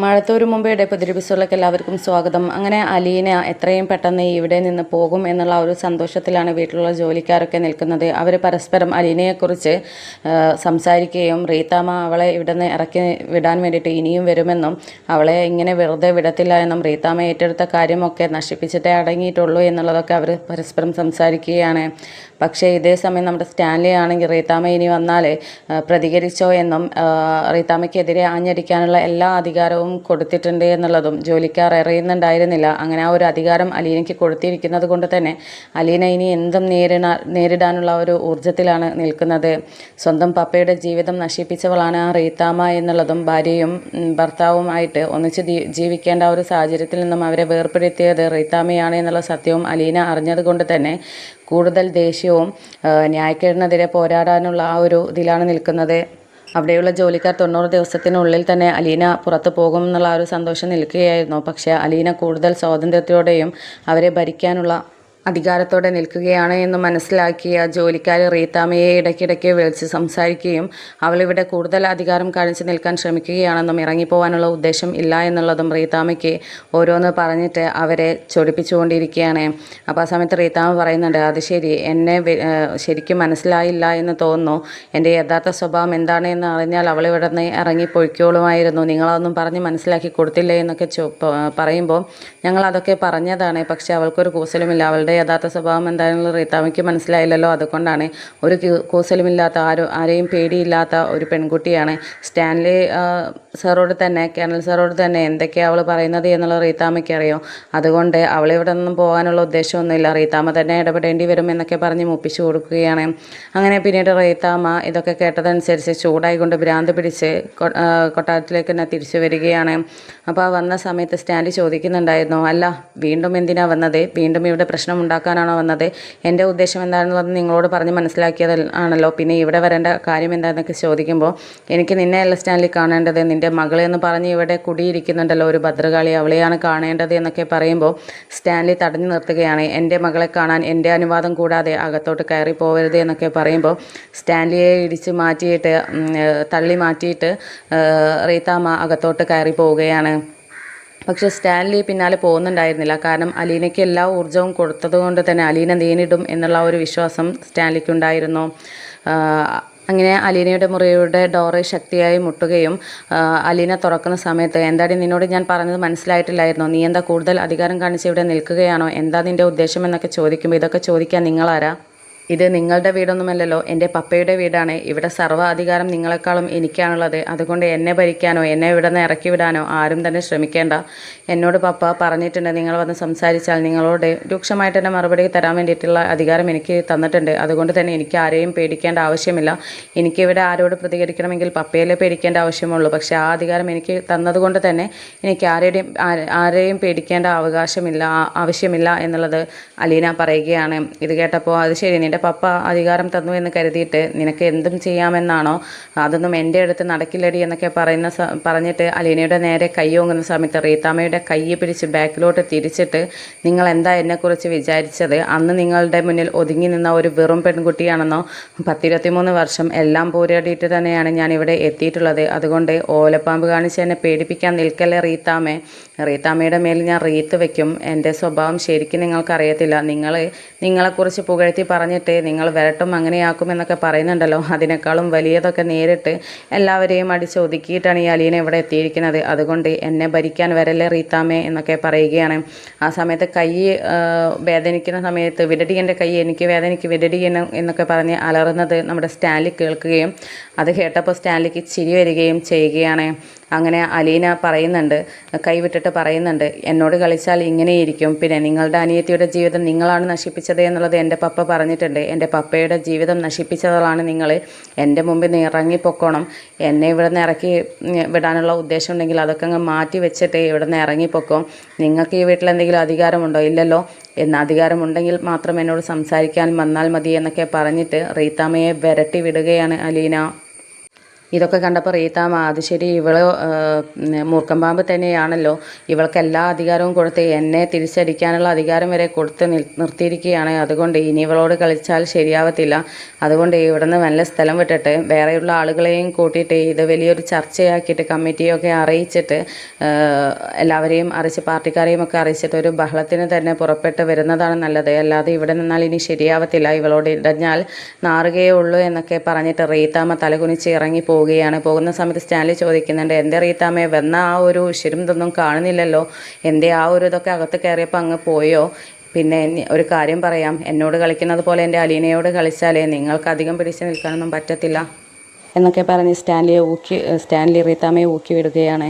മഴത്തോരു മുമ്പേയുടെ പുതിയ എപ്പിസോഡിലേക്ക് എല്ലാവർക്കും സ്വാഗതം. അങ്ങനെ അലീന എത്രയും പെട്ടെന്ന് ഇവിടെ നിന്ന് പോകും എന്നുള്ള ഒരു സന്തോഷത്തിലാണ് വീട്ടിലുള്ള ജോലിക്കാരൊക്കെ നിൽക്കുന്നത്. അവർ പരസ്പരം അലീനയെക്കുറിച്ച് സംസാരിക്കുകയും റീത്താമ്മ അവളെ ഇവിടെ നിന്ന് ഇറക്കി വിടാൻ വേണ്ടിയിട്ട് ഇനിയും വരുമെന്നും അവളെ ഇങ്ങനെ വെറുതെ വിടത്തില്ല എന്നും റീത്താമ്മ ഏറ്റെടുത്ത കാര്യമൊക്കെ നശിപ്പിച്ചിട്ടേ അടങ്ങിയിട്ടുള്ളൂ എന്നുള്ളതൊക്കെ അവർ പരസ്പരം സംസാരിക്കുകയാണ്. പക്ഷേ ഇതേ സമയം നമ്മുടെ സ്റ്റാൻലി ആണെങ്കിൽ റീത്താമ്മ ഇനി വന്നാൽ പ്രതികരിച്ചോ എന്നും റീത്താമ്മയ്ക്കെതിരെ ആഞ്ഞടിക്കാനുള്ള എല്ലാ അധികാരവും കൊടുത്തിട്ടുണ്ട് എന്നുള്ളതും ജോലിക്കാർ അറിയുന്നുണ്ടായിരുന്നില്ല. അങ്ങനെ ആ ഒരു അധികാരം അലീനയ്ക്ക് കൊടുത്തിരിക്കുന്നത് കൊണ്ട് തന്നെ അലീന ഇനി എന്തും നേരിടാനുള്ള ഒരു ഊർജ്ജത്തിലാണ് നിൽക്കുന്നത്. സ്വന്തം പപ്പയുടെ ജീവിതം നശിപ്പിച്ചവളാണ് ആ റീത്താമ്മ എന്നുള്ളതും ഭാര്യയും ഭർത്താവുമായിട്ട് ഒന്നിച്ച് ജീവിക്കേണ്ട ഒരു സാഹചര്യത്തിൽ നിന്നും അവരെ വേർപ്പെടുത്തിയത് റീത്താമ്മയാണ് എന്നുള്ള സത്യവും അലീന അറിഞ്ഞത് കൊണ്ട് തന്നെ കൂടുതൽ ദേഷ്യവും ന്യായക്കേടിനെതിരെ പോരാടാനുള്ള ആ ഒരു ഇതിലാണ് നിൽക്കുന്നത്. അവിടെയുള്ള ജോലിക്കാർ 90 ദിവസത്തിനുള്ളിൽ തന്നെ അലീന പുറത്തു പോകും എന്നുള്ള ആ ഒരു സന്തോഷം നിൽക്കുകയായിരുന്നു. പക്ഷേ അലീന കൂടുതൽ സ്വാതന്ത്ര്യത്തോടെയും അവരെ ഭരിക്കാനുള്ള അധികാരത്തോടെ നിൽക്കുകയാണ് എന്ന് മനസ്സിലാക്കിയ ജോലിക്കാർ റീത്താമ്മയെ ഇടയ്ക്കിടയ്ക്ക് വിളിച്ച് സംസാരിക്കുകയും അവളിവിടെ കൂടുതൽ അധികാരം കാണിച്ച് നിൽക്കാൻ ശ്രമിക്കുകയാണെന്നും ഇറങ്ങിപ്പോവാനുള്ള ഉദ്ദേശം ഇല്ല എന്നുള്ളതും റീത്താമ്മയ്ക്ക് ഓരോന്ന് പറഞ്ഞിട്ട് അവരെ ചൊടിപ്പിച്ചുകൊണ്ടിരിക്കുകയാണ്. അപ്പോൾ ആ സമയത്ത് റീത്താമ്മ പറയുന്നുണ്ട്, അത് ശരി, എന്നെ ശരിക്കും മനസ്സിലായില്ല എന്ന് തോന്നുന്നു. എൻ്റെ യഥാർത്ഥ സ്വഭാവം എന്താണ് എന്ന് അറിഞ്ഞാൽ അവളിവിടെ നിന്ന് ഇറങ്ങിപ്പൊയ്ക്കോളുമായിരുന്നു. നിങ്ങളതൊന്നും പറഞ്ഞ് മനസ്സിലാക്കി കൊടുത്തില്ലേ എന്നൊക്കെ പറയുമ്പോൾ ഞങ്ങളതൊക്കെ പറഞ്ഞതാണ്, പക്ഷേ അവൾക്കൊരു കൂസലുമില്ല. അവളുടെ യഥാർത്ഥ സ്വഭാവം എന്താണെന്നുള്ള റീത്താമ്മയ്ക്ക് മനസ്സിലായില്ലല്ലോ. അതുകൊണ്ടാണ് ഒരു കൂസലുമില്ലാത്ത ആരെയും പേടിയില്ലാത്ത ഒരു പെൺകുട്ടിയാണ്. സ്റ്റാൻലി സാറോട് തന്നെ, കേണൽ സാറോട് തന്നെ എന്തൊക്കെയാണ് അവൾ പറയുന്നത് എന്നുള്ള റീത്താമ്മയ്ക്ക് അറിയാം. അതുകൊണ്ട് അവളിവിടെ നിന്നും പോകാനുള്ള ഉദ്ദേശമൊന്നുമില്ല, റീത്താമ്മ തന്നെ ഇടപെടേണ്ടി വരും എന്നൊക്കെ പറഞ്ഞ് മുപ്പിച്ചു കൊടുക്കുകയാണ്. അങ്ങനെ പിന്നീട് റീത്താമ്മ ഇതൊക്കെ കേട്ടതനുസരിച്ച് ചൂടായിക്കൊണ്ട് ഭ്രാന്ത് പിടിച്ച് കൊട്ടാരത്തിലേക്ക് തന്നെ തിരിച്ചു വരികയാണ്. അപ്പോൾ ആ വന്ന സമയത്ത് സ്റ്റാൻലി ചോദിക്കുന്നുണ്ടായിരുന്നു, അല്ല, വീണ്ടും എന്തിനാണ് വന്നത്? വീണ്ടും ഇവിടെ പ്രശ്നം ഉണ്ടാക്കാനാണോ വന്നത്? എൻ്റെ ഉദ്ദേശം എന്താണെന്നുള്ളത് നിങ്ങളോട് പറഞ്ഞ് മനസ്സിലാക്കിയത് ആണല്ലോ, പിന്നെ ഇവിടെ വരേണ്ട കാര്യം എന്താണെന്നൊക്കെ ചോദിക്കുമ്പോൾ എനിക്ക് നിന്നെയല്ല സ്റ്റാൻലി കാണേണ്ടത്, നിൻ്റെ മകളെന്ന് പറഞ്ഞ് ഇവിടെ കുടിയിരിക്കുന്നുണ്ടല്ലോ ഒരു ഭദ്രകാളി, അവളെയാണ് കാണേണ്ടത് എന്നൊക്കെ പറയുമ്പോൾ സ്റ്റാൻലി തടഞ്ഞു നിർത്തുകയാണ്. എൻ്റെ മകളെ കാണാൻ എൻ്റെ അനുവാദം കൂടാതെ അകത്തോട്ട് കയറി പോകരുത് എന്നൊക്കെ പറയുമ്പോൾ സ്റ്റാൻലിയെ ഇടിച്ച് മാറ്റിയിട്ട് തള്ളി മാറ്റിയിട്ട് റീത്താമ്മ അകത്തോട്ട് കയറി പോവുകയാണ്. പക്ഷേ സ്റ്റാൻലി പിന്നാലെ പോകുന്നുണ്ടായിരുന്നില്ല. കാരണം അലീനയ്ക്ക് എല്ലാ ഊർജ്ജവും കൊടുത്തതുകൊണ്ട് തന്നെ അലീന നേരിടും എന്നുള്ള ഒരു വിശ്വാസം സ്റ്റാൻലിക്കുണ്ടായിരുന്നു. അങ്ങനെ അലീനയുടെ മുറിയുടെ ഡോറ് ശക്തിയായി മുട്ടുകയും അലീന തുറക്കുന്ന സമയത്ത്, എന്താടി നിന്നോട് ഞാൻ പറഞ്ഞത് മനസ്സിലായിട്ടില്ലായിരുന്നോ? നീ എന്താ കൂടുതൽ അധികാരം കാണിച്ച് ഇവിടെ നിൽക്കുകയാണോ? എന്താ നിൻ്റെ ഉദ്ദേശം എന്നൊക്കെ ചോദിക്കുമ്പോൾ, ഇതൊക്കെ ചോദിക്കാൻ നിങ്ങളാരാ? ഇത് നിങ്ങളുടെ വീടൊന്നുമല്ലല്ലോ, എൻ്റെ പപ്പയുടെ വീടാണ്. ഇവിടെ സർവ്വ അധികാരം നിങ്ങളെക്കാളും എനിക്കാണുള്ളത്. അതുകൊണ്ട് എന്നെ ഭരിക്കാനോ എന്നെ ഇവിടെ നിന്ന് ഇറക്കി വിടാനോ ആരും തന്നെ ശ്രമിക്കേണ്ട. എന്നോട് പപ്പ പറഞ്ഞിട്ടുണ്ട്, നിങ്ങൾ വന്ന് സംസാരിച്ചാൽ നിങ്ങളോട് രൂക്ഷമായിട്ട് തന്നെ മറുപടി തരാൻ വേണ്ടിയിട്ടുള്ള അധികാരം എനിക്ക് തന്നിട്ടുണ്ട്. അതുകൊണ്ട് തന്നെ എനിക്ക് ആരെയും പേടിക്കേണ്ട ആവശ്യമില്ല. എനിക്കിവിടെ ആരോട് പ്രതികരിക്കണമെങ്കിൽ പപ്പയെ പേടിക്കേണ്ട ആവശ്യമുള്ളൂ. പക്ഷേ ആ അധികാരം എനിക്ക് തന്നതുകൊണ്ട് തന്നെ എനിക്ക് ആരെയും പേടിക്കേണ്ട ആവശ്യമില്ല എന്നുള്ളത് അലീന പറയുകയാണ്. ഇത് കേട്ടപ്പോൾ, അത് ശരി, നിൻ്റെ പപ്പ അധികാരം തന്നു എന്ന് കരുതിയിട്ട് നിനക്ക് എന്തും ചെയ്യാമെന്നാണോ? അതൊന്നും എൻ്റെ അടുത്ത് നടക്കില്ലടി എന്നൊക്കെ പറഞ്ഞിട്ട് അലീനയുടെ നേരെ കൈ ഓങ്ങുന്ന സമയത്ത് റീത്താമ്മയുടെ കൈ പിടിച്ച് ബാക്കിലോട്ട് തിരിച്ചിട്ട്, നിങ്ങൾ എന്താ എന്നെക്കുറിച്ച് വിചാരിച്ചത്? അന്ന് നിങ്ങളുടെ മുന്നിൽ ഒതുങ്ങി നിന്ന ഒരു വെറും പെൺകുട്ടിയാണെന്നോ? 10-23 വർഷം എല്ലാം പോരാടിയിട്ട് തന്നെയാണ് ഞാൻ ഇവിടെ എത്തിയിട്ടുള്ളത്. അതുകൊണ്ട് ഓലപ്പാമ്പ് കാണിച്ച് എന്നെ പേടിപ്പിക്കാൻ നിൽക്കല്ലേ റീത്താമ്മേ. റീത്താമ്മയുടെ മേൽ ഞാൻ റീത്ത് വയ്ക്കും. എൻ്റെ സ്വഭാവം ശരിക്കും നിങ്ങൾക്കറിയത്തില്ല. നിങ്ങളെക്കുറിച്ച് പുകഴ്ത്തി പറഞ്ഞിട്ട് നിങ്ങൾ വരട്ടും അങ്ങനെയാക്കും എന്നൊക്കെ പറയുന്നുണ്ടല്ലോ, അതിനേക്കാളും വലിയതൊക്കെ നേരിട്ട് എല്ലാവരെയും അടിച്ച് ഒതുക്കിയിട്ടാണ് ഈ അലീന ഇവിടെ എത്തിയിരിക്കുന്നത്. അതുകൊണ്ട് എന്നെ ഭരിക്കാൻ വരല്ലേ റീത്താമ്മേ എന്നൊക്കെ പറയുകയാണ്. ആ സമയത്ത് കൈ വേദനിക്കുന്ന സമയത്ത്, വിടടി എൻ്റെ കൈ, എനിക്ക് വേദനിക്ക്, വിടടി എന്നൊക്കെ പറഞ്ഞ് അലറുന്നത് നമ്മുടെ സ്റ്റാൻലി കേൾക്കുകയും അത് കേട്ടപ്പോൾ സ്റ്റാൻലിക്ക് ചിരി വരികയും ചെയ്യുകയാണ്. അങ്ങനെ അലീന പറയുന്നുണ്ട്, കൈവിട്ടിട്ട് പറയുന്നുണ്ട്, എന്നോട് കളിച്ചാൽ ഇങ്ങനെയിരിക്കും. പിന്നെ നിങ്ങളുടെ അനിയത്തിയുടെ ജീവിതം നിങ്ങളാണ് നശിപ്പിച്ചത് എന്നുള്ളത് എൻ്റെ പപ്പ പറഞ്ഞിട്ടുണ്ട്. എൻ്റെ പപ്പയുടെ ജീവിതം നശിപ്പിച്ചതാണ് നിങ്ങൾ. എൻ്റെ മുമ്പിൽ നിന്ന് ഇറങ്ങിപ്പൊക്കോണം. എന്നെ ഇവിടെ നിന്ന് ഇറക്കി വിടാനുള്ള ഉദ്ദേശം ഉണ്ടെങ്കിൽ അതൊക്കെ അങ്ങ് മാറ്റി വെച്ചിട്ട് ഇവിടെ നിന്ന് ഇറങ്ങിപ്പൊക്കോ. നിങ്ങൾക്ക് ഈ വീട്ടിൽ എന്തെങ്കിലും അധികാരമുണ്ടോ? ഇല്ലല്ലോ. അധികാരമുണ്ടെങ്കിൽ മാത്രം എന്നോട് സംസാരിക്കാൻ വന്നാൽ മതി എന്നൊക്കെ പറഞ്ഞിട്ട് റീത്താമ്മയെ വിരട്ടി വിടുകയാണ് അലീന. ഇതൊക്കെ കണ്ടപ്പോൾ റീത്താമ്മ അത് ശരി ഇവള് മൂർഖൻ പാമ്പ് തന്നെയാണല്ലോ, ഇവൾക്ക് എല്ലാ അധികാരവും കൊടുത്ത് എന്നെ തിരിച്ചടിക്കാനുള്ള അധികാരം വരെ കൊടുത്ത് നിർത്തിയിരിക്കുകയാണ്, അതുകൊണ്ട് ഇനി ഇവളോട് കളിച്ചാൽ ശരിയാവത്തില്ല, അതുകൊണ്ട് ഇവിടുന്ന് നല്ല സ്ഥലം വിട്ടിട്ട് വേറെയുള്ള ആളുകളെയും കൂട്ടിയിട്ട് ഇത് വലിയൊരു ചർച്ചയാക്കിയിട്ട് കമ്മിറ്റിയൊക്കെ അറിയിച്ചിട്ട് എല്ലാവരെയും അറിയിച്ച് പാർട്ടിക്കാരെയും ഒക്കെ അറിയിച്ചിട്ട് ഒരു ബഹളത്തിന് തന്നെ പുറപ്പെട്ട് വരുന്നതാണ് നല്ലത്, അല്ലാതെ ഇവിടെ നിന്നാൽ ഇനി ശരിയാവത്തില്ല, ഇവളോട് ഇടഞ്ഞാൽ നാറുകയേ ഉള്ളൂ എന്നൊക്കെ പറഞ്ഞിട്ട് റീത്താമ്മ തലകുനിച്ച് ഇറങ്ങി പോവുകയാണ്. പോകുന്ന സമയത്ത് സ്റ്റാൻലി ചോദിക്കുന്നുണ്ട്, എൻ്റെ റീത്താമ്മയെ വന്ന ആ ഒരു ഇതൊന്നും കാണുന്നില്ലല്ലോ, എൻ്റെ ആ ഒരു ഇതൊക്കെ അകത്ത് കയറിയപ്പോൾ അങ്ങ് പോയോ? പിന്നെ ഒരു കാര്യം പറയാം, എന്നോട് കളിക്കുന്നത് പോലെ എൻ്റെ അലീനയോട് കളിച്ചാലേ നിങ്ങൾക്ക് അധികം പിടിച്ച് നിൽക്കാനൊന്നും പറ്റത്തില്ല എന്നൊക്കെ പറഞ്ഞ് സ്റ്റാൻലി റീത്താമ്മയെ ഊക്കി വിടുകയാണ്.